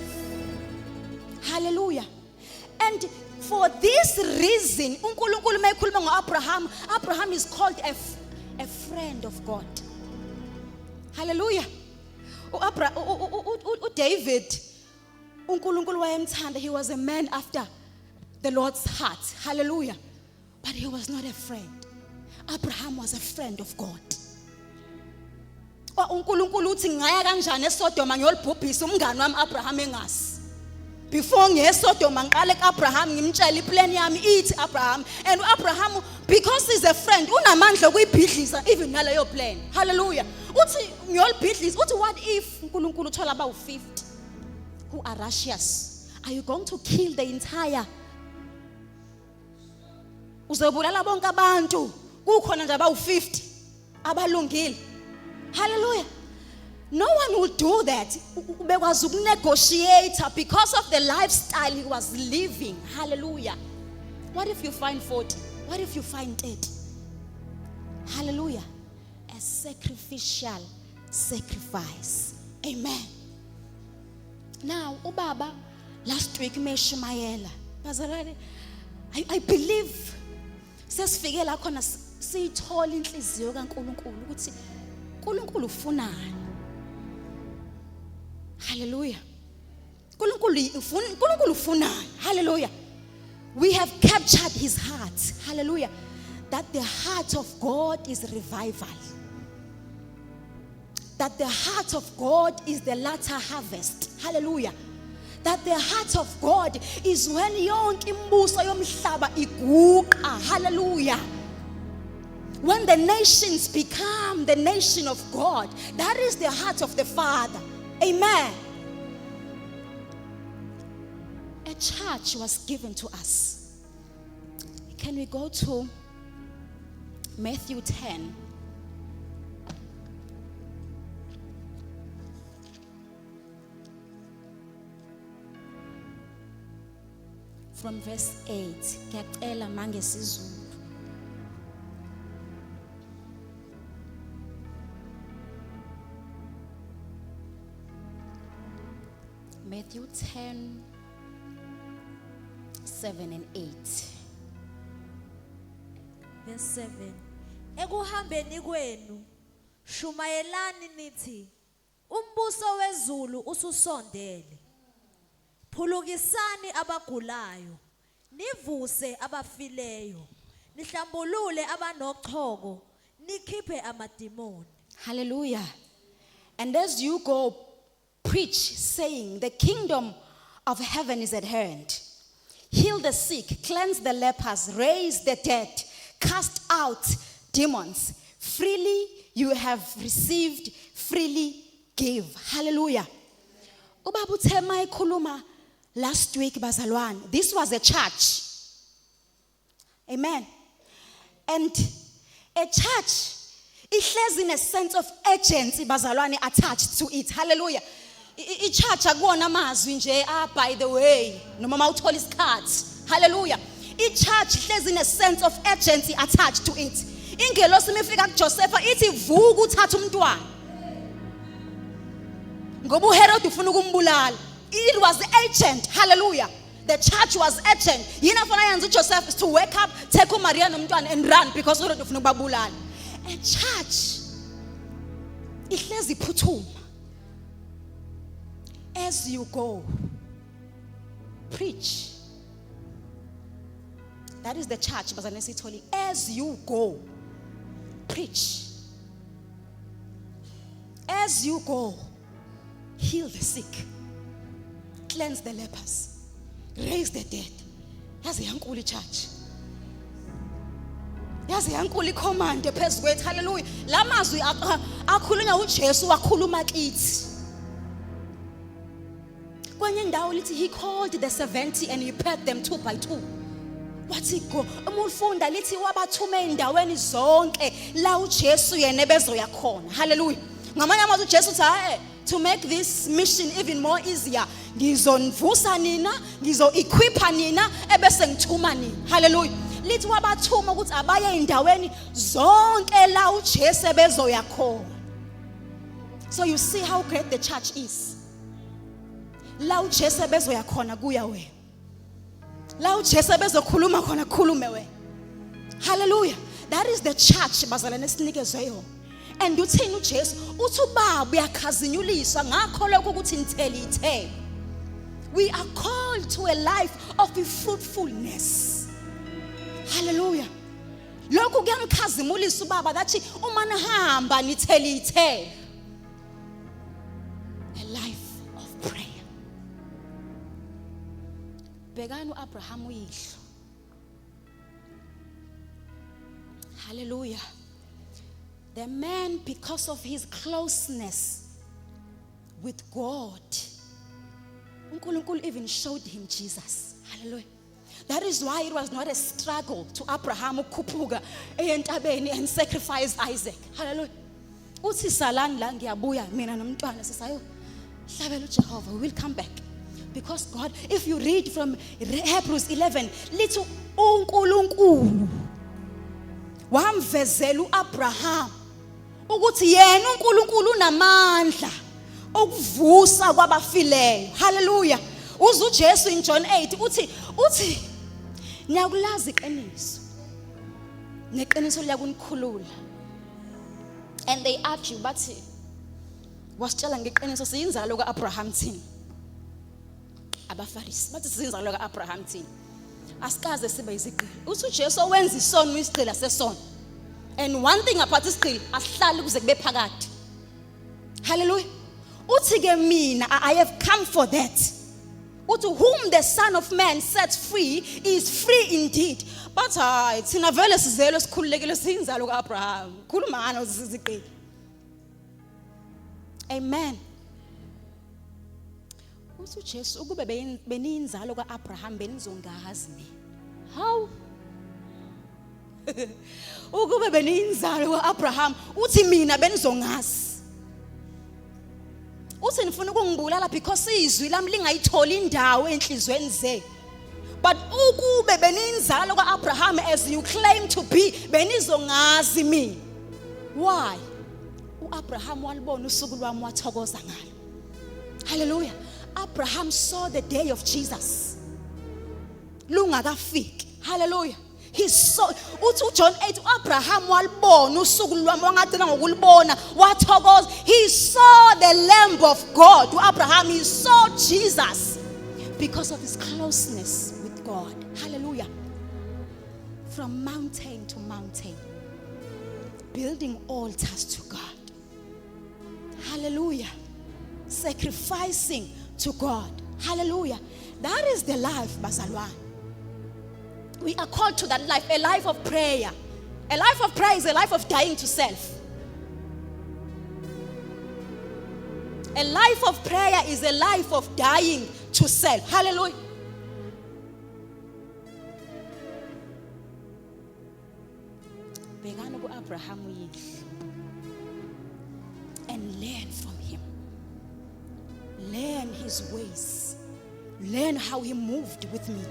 Hallelujah. And for this reason, uNkulunkulu mayikhuluma ngoAbraham, Abraham is called a friend of God. Hallelujah. David, uNkulunkulu wayemthanda, he was a man after the Lord's heart. Hallelujah. But he was not a friend. Abraham was a friend of God. uNkulunkulu uthi ngaya kanjani eSodoma ngiyolibhubhisa umngane wami Abraham engazi. Before ngeSodoma ngiqale kuAbraham ngimtshela iplan yami ithi Abraham, and Abraham because he's a friend unamandla ukuyibhidlisa even naleyo plan. Hallelujah. Uthi ngiyolibhidlisa uthi what if uNkulunkulu uthola aba u50 who are righteous? Are you going to kill the entire? Uzobulala bonke abantu kukhona nje aba u50 abalungile. Hallelujah. No one would do that. Bekwazi ukunegotiate because of the lifestyle he was living. Hallelujah. What if you find 40? What if you find 30? Hallelujah. A sacrificial sacrifice. Amen. Now, ubaba last week meshumayela. Bazalwane, I believe sesifike la khona siyithola inhliziyo kaNkulunkulu ukuthi uNkulunkulu ufunani. Hallelujah. uNkulunkulu ufunani. Hallelujah. We have captured his heart. Hallelujah. That the heart of God is revival. That the heart of God is the latter harvest. Hallelujah. That the heart of God is when yonke imibuso yomhlaba iguqa. Hallelujah. When the nations become the nation of God, that is the heart of the Father. Amen. A church was given to us. Can we go to Matthew 10? From verse 8. Ngiyacela mangesizulu. Matthew 10, 7 and 8. Verse 7. Ekuhambeni kwenu shumayelani nithi umbuso wezulu ususondele. Phulukisani abagulayo, nivuse abafileyo, nihlambulule abanochoko, nikhiphe amadimoni. Hallelujah. And as you go, preach, saying, the kingdom of heaven is at hand. Heal the sick, cleanse the lepers, raise the dead, cast out demons. Freely you have received, freely give. Hallelujah. Ubaba uThema ekhuluma last week bazalwane. This was a church. Amen. And a church, ihlezi in a sense of urgency bazalwane attached to it. Hallelujah. Ichurch akuwona amazwi nje by the way noma mawuthola isikhathi. Hallelujah. Ichurch ihlezi in a sense of urgency attached to it. Ingelosi mifika kuJosepha ithi vuka uthatha umntwana. Ngoba uHerod ufuna ukumbulala. It was urgent. Hallelujah. The church was urgent. Yina fana yenza uJoseph is to wake up, take uMaria nomntwana and run because uHerod ufuna ukubabulala. A church ihlezi iphuthuma. As you go, preach. That is the church. As you go, preach. As you go, heal the sick, cleanse the lepers, raise the dead. Yazi yankulu church. Yazi yankulu command phezu kwethu. Hallelujah. La mazwi akhulunywa uJesu wakhuluma kithi. Kwenye ndawo lithi he called the 70 and he paired them 2 by 2. Wathi go umufunda lithi wabathume endaweni zonke la uJesu yena bezoya khona. Hallelujah. Ngamanye amazwi uJesu uthi to make this mission even more easier ngizonvusa nina, ngizo-equipa nina ebese ngithuma nina. Hallelujah. Lithi wabathuma ukuthi abaye endaweni zonke la uJesu bezoya khona. So you see how great the church is. La uJesu bezoya khona kuya wena. La uJesu bezokhuluma khona khulume wena. Hallelujah. That is the church bazalwane esinikezwe yona. And uthini uJesu uthi ubaba uyakhazinyuliswa ngakho lokho ukuthi nithele ithele. We are called to a life of fruitfulness. Hallelujah. lokhu kuyamkhazimulisa ubaba that uma nihamba nithelithe. A life of prayer. Bekani uAbraham uyihlo. Hallelujah. The man, because of his closeness with God, uNkulunkulu even showed him Jesus. Hallelujah. That is why it was not a struggle to Abraham ukukhuphuka entabeni and sacrifice Isaac. Hallelujah. Uthi salani la ngiyabuya mina nomntwana sisayo hlabela uJehova, we will come back. Because God, if you read from Hebrews 11, little uNkulunkulu wamvezela uAbraham ukuthi yena uNkulunkulu unamandla okuvusa kwabafileyo. Hallelujah. Uzu uJesu in John 8 uthi niyakulazi iqiniso neqiniso liyakunikhulula. And they argue bathi wasitshela ngeqiniso siyinzalo kaAbraham thina. Abafarisi bathi siyinzalo kaAbraham thina. Asikaze sibe iziqili. Uthi uJesu wenza isono isigcila sesono. And one thing about isigcili asihlali kuze kube phakade. Hallelujah. Uthi ke mina I have come for that. To whom the Son of Man sets free is free indeed. But thina vele sizelo sikhululekile siyinzalo kaAbraham. Khuluma ngani uziziqili. Amen. Uthi uJesu ukube beniyinzalo kaAbraham benizongazi mina. How? Ukube beniyinzalo kaAbraham uthi mina benizongazi. Uthi nifuna ukungibulala because izwi lami lingayitholi indawo enhlizweni zenu. But ukube beninzalo kaAbraham as you claim to be benizongazi mina. Why? uAbraham walibona usuku lwami wathokoza ngalo. Hallelujah. Abraham saw the day of Jesus. Lungakafiki. Hallelujah. He saw uthi John 8 uAbraham walibona usuku lwami wangagcina ngokulibona wathokoza. He saw the Lamb of God. uAbraham, he saw Jesus because of his closeness with God. Hallelujah. From mountain to mountain, building altars to God. Hallelujah. Sacrificing to God. Hallelujah. That is the life, Bazalwane. We are called to that life, a life of prayer. A life of prayer is a life of dying to self. A life of prayer is a life of dying to self. Hallelujah. Begana ku-Abraham uyihlo and learn from him. Learn his ways. Learn how he moved with me.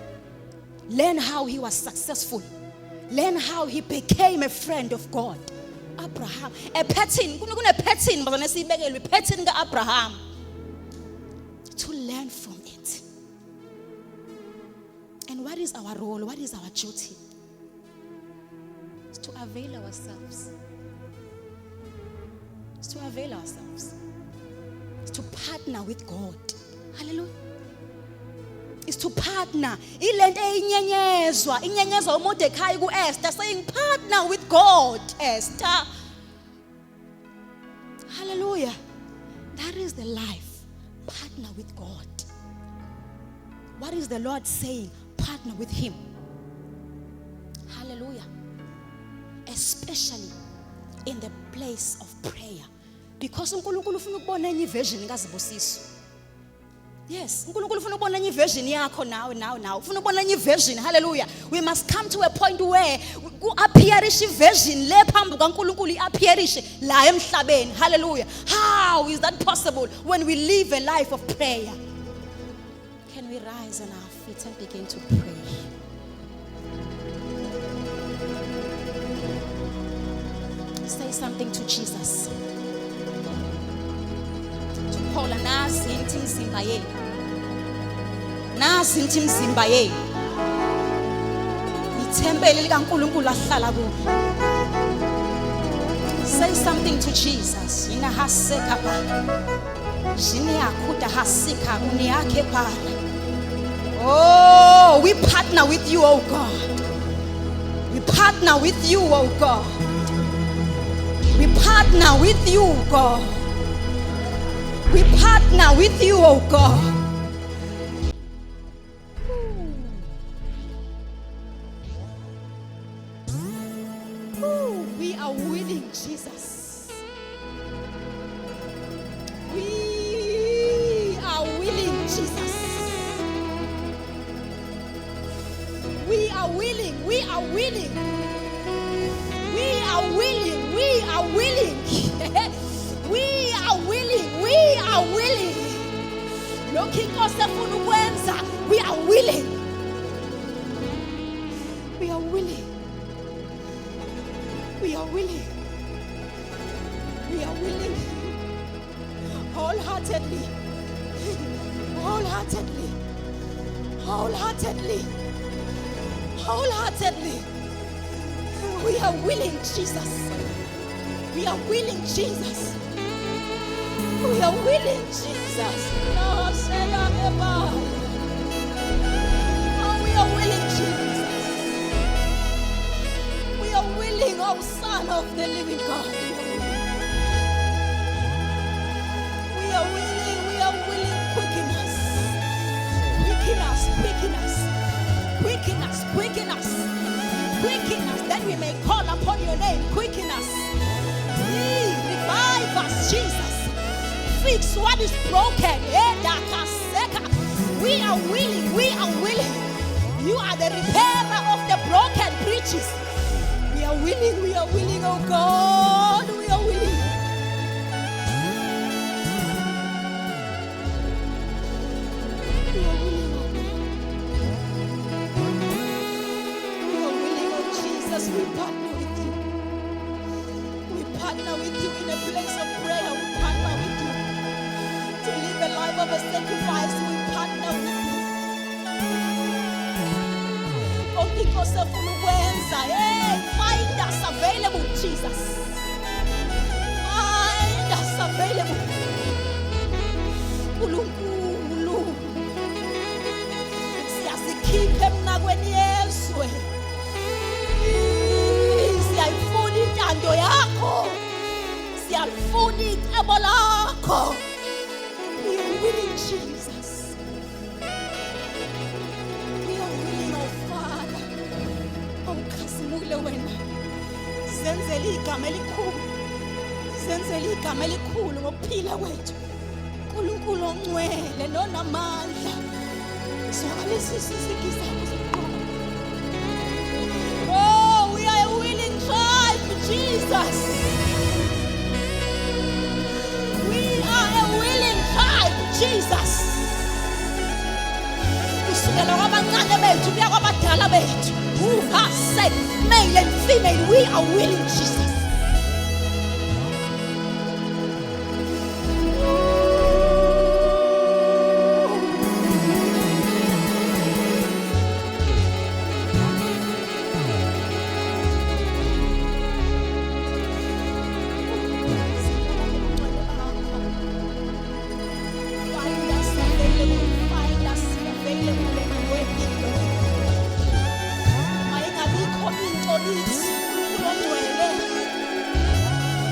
Learn how he was successful. Learn how he became a friend of God. Abraham, a pattern, a pattern, but when I pattern Abraham, to learn from it. And what is our role? What is our duty? It's to avail ourselves. It's to avail ourselves. It's to partner with God. Hallelujah. Is to partner. Ilento eyinyenyezwa, inyenyezwa uMordekhai kuEsther saying partner with God, Esther. Hallelujah. That is the life. Partner with God. What is the Lord saying? Partner with him. Hallelujah. Especially in the place of prayer. Because uNkulunkulu ufuna ukubona enye version kaZibosiso. Yes, uNkulunkulu ufuna ukubona enye version yakho now. Ufuna ukubona enye version. Hallelujah. We must come to a point where ku-appearish version le phambi kaNkulunkulu i-appearish la emhlabeni. Hallelujah. How is that possible when we live a life of prayer? Can we rise on our feet and begin to pray? Say something to Jesus. Paula nazi inthi imzimba yenu. Nazi inthi imzimba yenu. Ithempeli likaNkulunkulu ahlala kulo. Say something to Jesus. Ina haseka pa. Jini akuta hasika uni yake pala. Oh, we partner with you, oh God. We partner with you, oh God. We partner with you, God. We partner with you, oh God. We are willing, Jesus. We are willing, Jesus. We are willing. We are willing. We are willing. We are willing. We are willing. We are willing. Looking osefuna ukwenza. We are willing. We are willing. We are willing. We are willing. Wholeheartedly. Wholeheartedly. Wholeheartedly. Wholeheartedly. We are willing, Jesus. We are willing, Jesus. We are willing, Jesus. No, say oh, we are willing, Jesus. We are willing, oh Son of the living God. We are willing, we are willing. Quicken us. Quicken us, quicken us. Quicken us, quicken us. Quicken us, that we may call upon your name. Quicken us. Revive us, Jesus. Fix what is broken. We are willing, we are willing. You are the repairer of the broken breaches. We are willing, oh God. We are willing. We are willing, oh God. We are willing, oh Jesus. We partner with you. We partner with you in a place of prayer. We partner with you to live a life of a sacrifice. We partner with you. Oh, because of Luenza, find us available, Jesus. Find us available. Ulunkulu. Siyazikhipha emnakweni yezwe. Siyayifuna intando yakho. Siyalifuna icebo lakho. We are willing, Jesus. We are willing, oh Father. Awukhazimule wena. Zenzele igama elikhulu. Zenzele igama elikhulu ngokuphila kwethu. uNkulunkulu ongcwele nonamandla. Sizwakalisisa izigi zakho zokuqonda. Oh, we are a willing tribe, Jesus. We are a willing tribe, Jesus. Kusukela kwabancane bethu kuya kwabadala bethu. Who has said, male and female, we are willing, Jesus.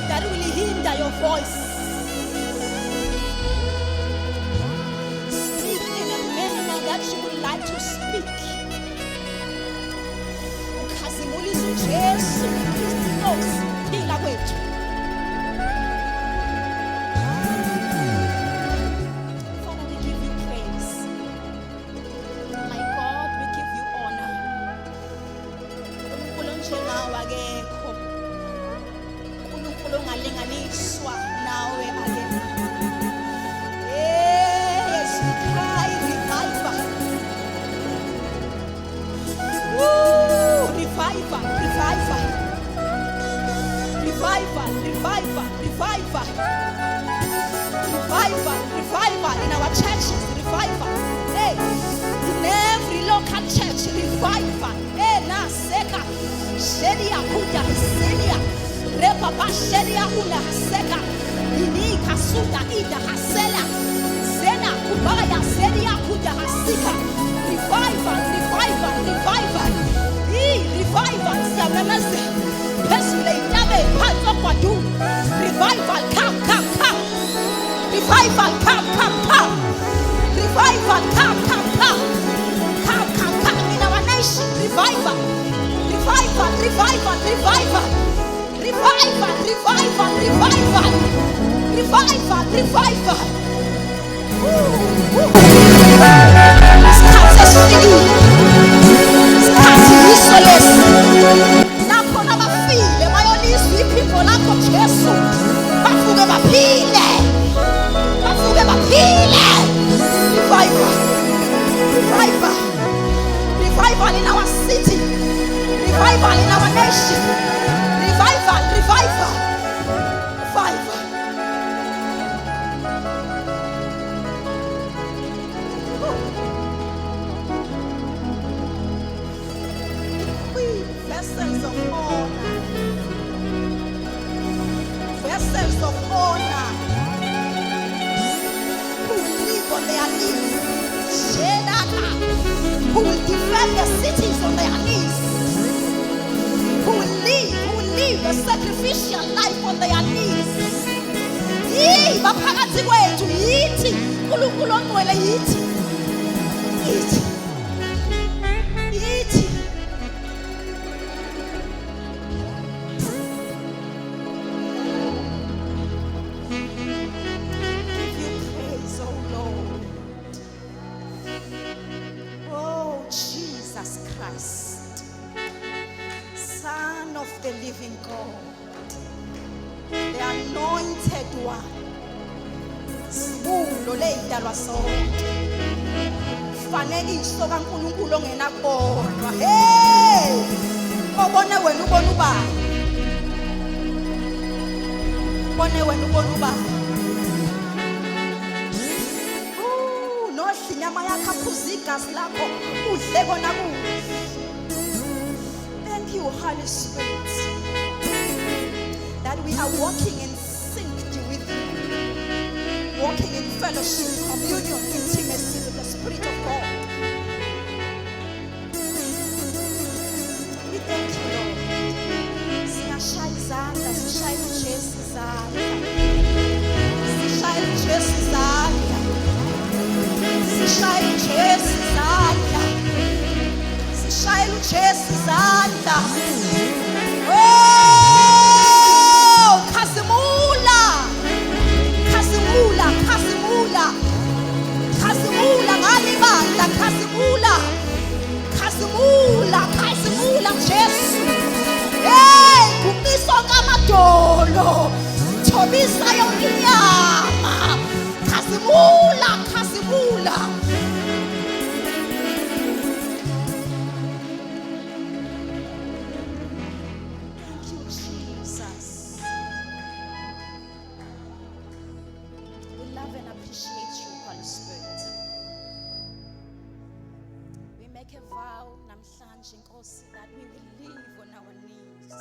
That will hinder your voice. Speak in a manner that you would like to speak. Ukhazimulisa uJesu Kristu Nkosi phila kwethu. Father, we give you praise. My God, we give you honor. uNkulunkulu njengawe akekho. uNkulunkulu ongalinganiswa nawe akekho. Yes, we cry revival. Woo, revival, revival. Revival, revival, revival. Revival, revival in our churches, revival. Hey, in every local church, revival. Hey, naseka, sheria kuda seria, repapa sheria una seka, ini kasuda ida hasela, zena kubaya seria kuda hasika. Revival, revival, revival. Revival. Revival, come, come, come. Revival, come, come, come. Come, come, come in our nation. Revival, revival, revival, revival. Revival, revival, revival. Revival, revival. Isikhathi esifikile. Isikhathi yiso lesi. Lapho nabafile bayolizwa iphimbo lakho Jesu. Bavuke baphile. Bavuke baphile. Revival. Revival. Revival in our city. Revival in our nation. Revival, revival. Revival. We vessels of honor. Vessels of honor. Who will live on their knees. Shedaka. Who will defend their cities on their knees. Who will live a sacrificial life on their knees. Yee, baphakathi kwethu yithi uNkulunkulu ongcwele yithi. Yithi. Yithi. Give you praise, oh Lord. Oh Jesus Christ, Son of the living God, the anointed one. Sibulo leyidalwa sonke. Fanekiso kaNkulunkulu ongenakholwa. Hey! Obone wena ubona ubani? Bone wena ubona ubani? Nodla inyama yakho aphuza igazi lakho udle kona kuhle. Thank you, Holy Spirit, that we are walking in sync with you, walking in fellowship, communion, intimacy with the Spirit of God. We thank you, Lord. Siyashaya izandla, sishaya uJesu izandla. Sishaya uJesu izandla. Sishaya uJesu izandla. Sishaya uJesu izandla. Oh, khazimula. Khazimula, khazimula. Khazimula ngalibandla, khazimula. Khazimula, khazimula Jesu. Hey, kumisa kamadolo. Thobisa yonke inyama. Khazimula, khazimula. Thank you, Jesus. We love and appreciate you, Holy Spirit. We make a vow namhlanje Nkosi that we will live on our knees.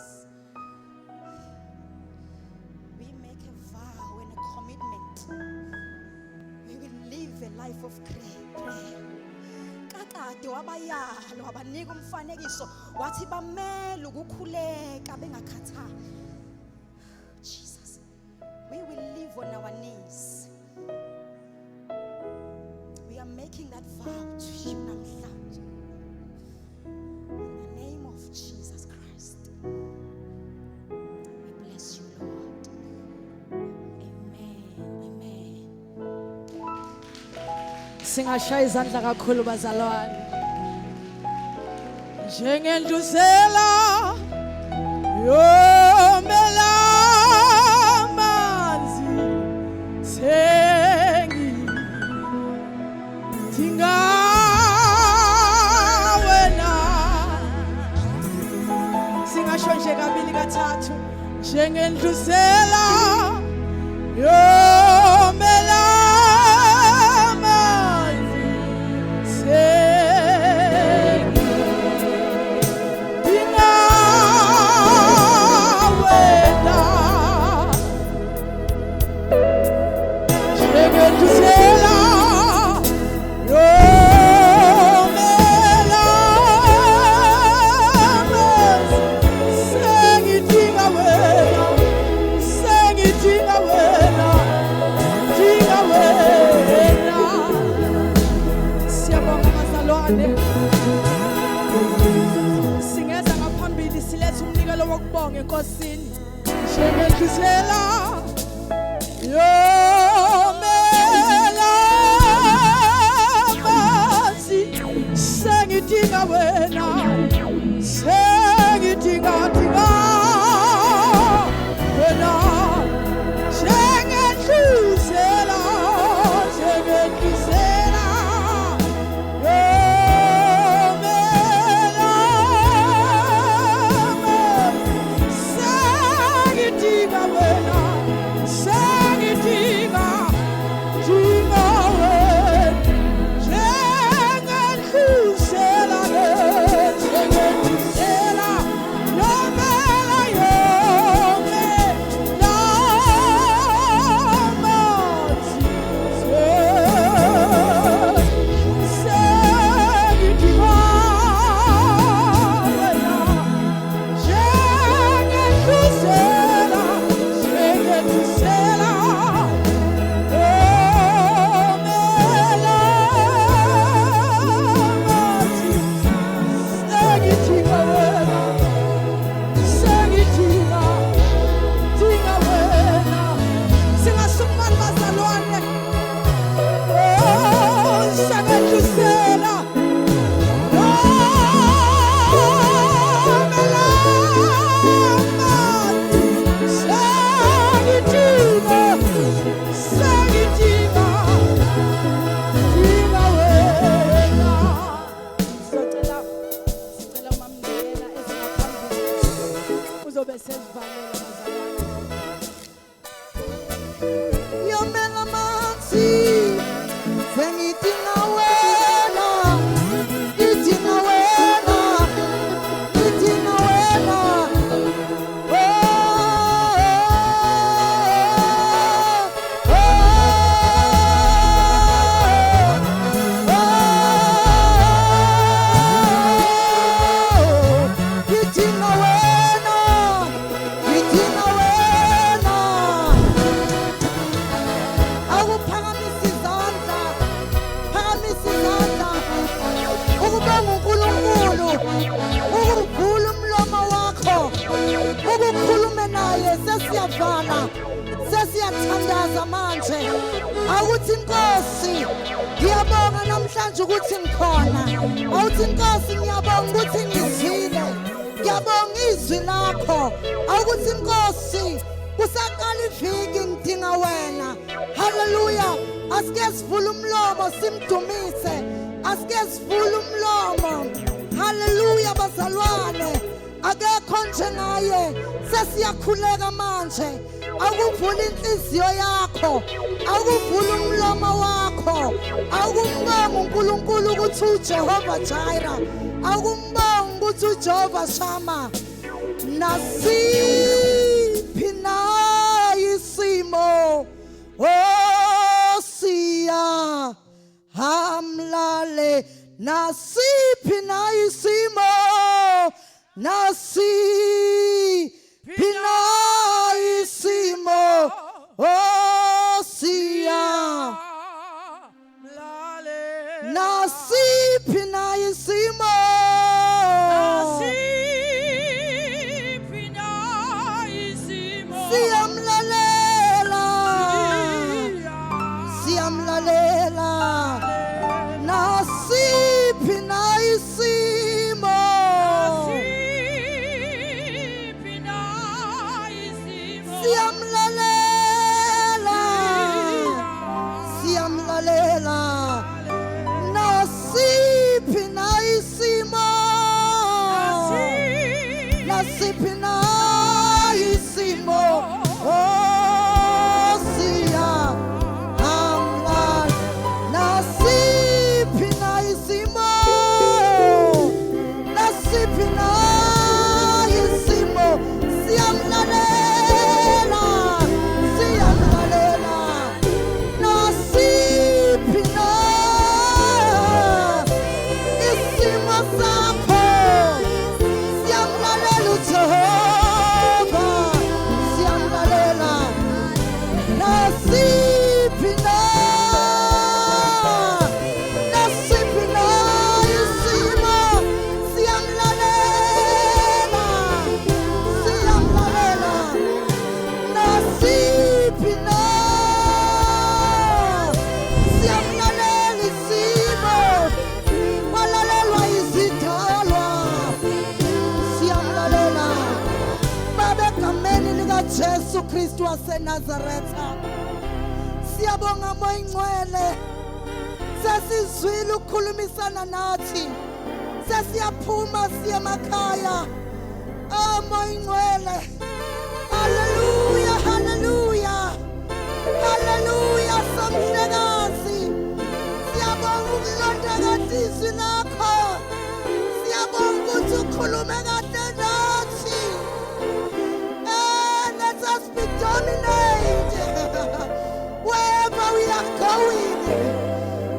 We make a vow and a commitment. We will live a life of prayer. Kakade wabayalo wabanika umfanekiso wathi bamele ukukhuleka bengakhathali. Jesus, we will live on our knees. We are making that vow to you namhlanje. In the name of Jesus Christ, we bless you, Lord. Amen. Amen. Singashaya izandla kakhulu bazalwane. Njengendluzela yomela amanzi sengi dinga wena. Singasho nje kabili kathathu. Njengendluzela yomela amanzi sengi dinga wena. Njengendluzela yomela amanzi sengi dinga wena. enkosini njengenhlisela yomela amanzi sengidinga wena sengidinga wena njengenhlisela sesiyavana sesiyathandaza manje awuthi inkosi ngiyabonga namhlanje ukuthi ngikhona awuthi inkosi ngiyabonga ukuthi ngizwile ngiyabonga izwi lakho awuthi inkosi kusaqala iviki ngidinga wena haleluya asike sivule umlomo simdumise asike sivule umlomo haleluya bazalwane akekho njengaye sesiyakhuleka manje akuvula inhliziyo yakho akuvula umlomo wakho akumbonga uNkulunkulu ukuthi uJehova Jireh akumbonga ukuthi uJehova Shama nasiphi na isimo siya hamlale nasiphi na isimo nasiphi na isimo siya nasiphi na isimo siyamlalela siyamlalela nasiphi na isimo siyamlalela siyamlalela nasiphi na isimo nasiphi na isimo siya hamla nasiphi na isimo nasiphi na isimo siyamlalela siyamlalela nasiphi na isimo sakho siyamlalela uJehova siyamlalela nasiphi na isimo siyamlalela siyamlalela siyamlalela isimo walalelwa izidalwa siyamlalela Baba egameni likaJesu Kristu waseNazaretha siyabonga moya ingcwele sesizwile ukukhulumisana nathi sesiyaphuma siya emakhaya moya ingcwele haleluya haleluya haleluya somhlekazi siyabonga ukulondekeza izwi lakho siyabonga ukuthi ukhulume kahle nathi let us be dominated wherever we are going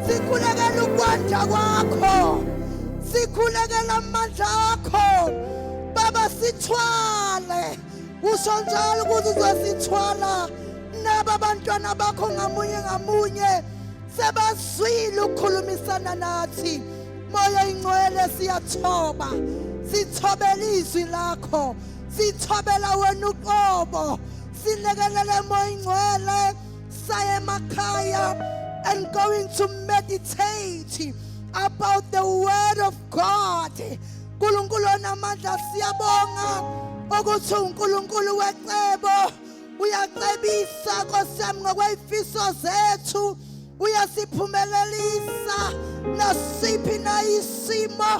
sikhulekela ukwanda kwakho sikhulekela amandla akho Baba sithwale usho njalo ukuthi uzosithwala naba abantwana bakho ngamunye ngamunye sebazwile ukukhulumisana nathi moya ingcwele siyathoba sithobela izwi lakho sithobela wena uqobo silekelele moya ingcwele saye emakhaya and going to meditate about the word of God uNkulunkulu onamandla siyabonga ukuthi uNkulunkulu wecebo uyacebisa Nkosiyami ngokwezifiso zethu uyasiphumelelisa nasiphi na isimo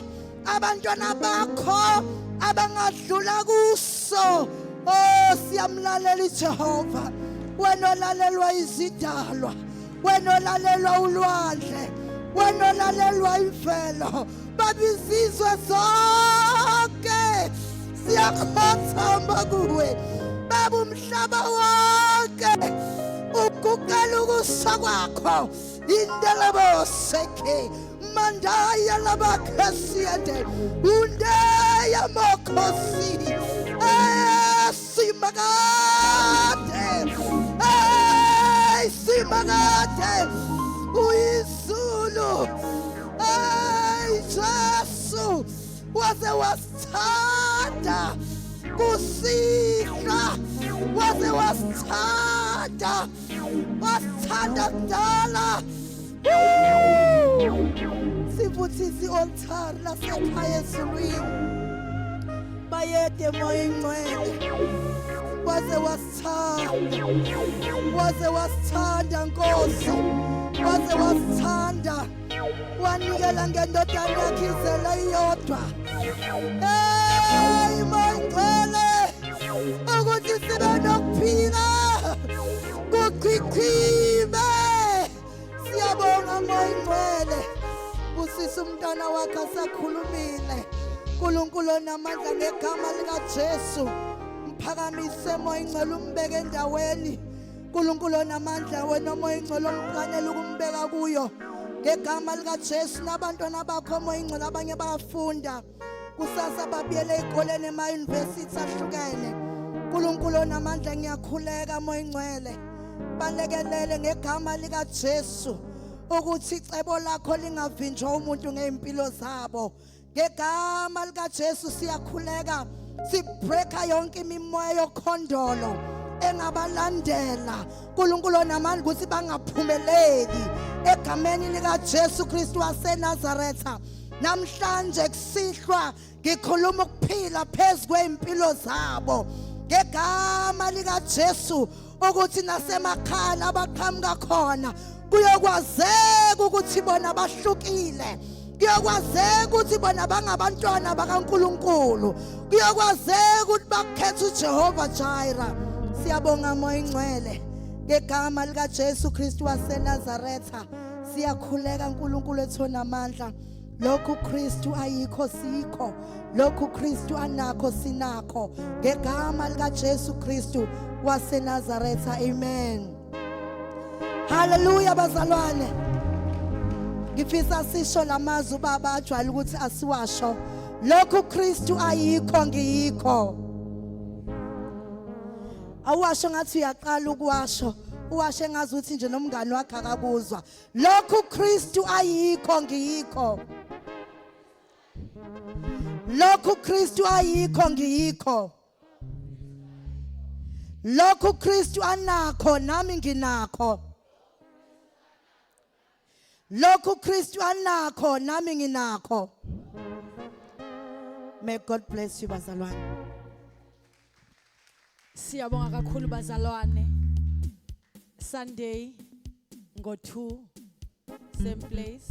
abantwana bakho abangadlula kuso siyamlalela Jehova wena olalelwa izidalwa wena olalelwa ulwandle wena olalelwa imvelo babizizwe zonke siyakhothamba kuwe baba umhlaba wonke ukukela ukusa kwakho indelebo seke mandaya labakhasiyade undeya mokhosi simagade uyizulu Jesu waze wasithanda kusihla waze wasithanda kudala sivuthisi altar lasekhaya ezulwini bayede moya ingcwele waze wasithanda Nkosi waze wasithanda wanikela ngendodana yakhe izela iyodwa moya ingcwele ukuthi sibe nokuphila kukhwikhwibe siyabonga moya ingcwele usisi umntwana wakhe asakhulumile uNkulunkulu onamandla ngegama likaJesu mphakamise moya ingcwele umbeke endaweni uNkulunkulu onamandla wena moya ingcwele omqanela ukumbeka kuyo ngegama likaJesu nabantwana bakho moya ingcwele abanye bayafunda kusasa babiyele ezikoleni ema-university ahlukene uNkulunkulu onamandla ngiyakhuleka moya ingcwele balekelele ngegama likaJesu ukuthi icebo lakho lingavinjwa umuntu ngeimpilo zabo ngegama likaJesu siyakhuleka sibreaka yonke imimoya yokhondolo engabalandela uNkulunkulu onamandla ukuthi bangaphumeleli egameni likaJesu Kristu waseNazaretha namhlanje kusihlwa ngikhuluma ukuphila phezulu kweimpilo zabo ngegama likaJesu ukuthi nasemakhaya abaqhamuka khona kuyokwazeka ukuthi bona bahlukile kuyokwazeka ukuthi bona bangabantwana bakaNkulunkulu kuyokwazeka ukuthi bakhethe uJehova Jireh siyabonga moya ingcwele ngegama likaJesu Kristu waseNazaretha siyakhuleka uNkulunkulu ethona amandla lokhu Kristu ayikho sikho lokhu Kristu anakho sinakho ngegama likaJesu Kristu waseNazaretha amen haleluya bazalwane ngifisa sisho lamazwi baba ajwayele ukuthi asiwasho lokhu Kristu ayikho ngiyikho awasho ngathi uyaqala ukuwasho uwashe ngazi ukuthi nje nomngane wakhe akakuzwa lokhu Kristu ayikho ngiyikho lokhu Kristu ayikho ngiyikho lokhu Kristu anakho nami nginakho lokhu uKristu anakho nami nginakho. May God bless you bazalwane. Siyabonga kakhulu bazalwane. Sunday ngo 2 same place.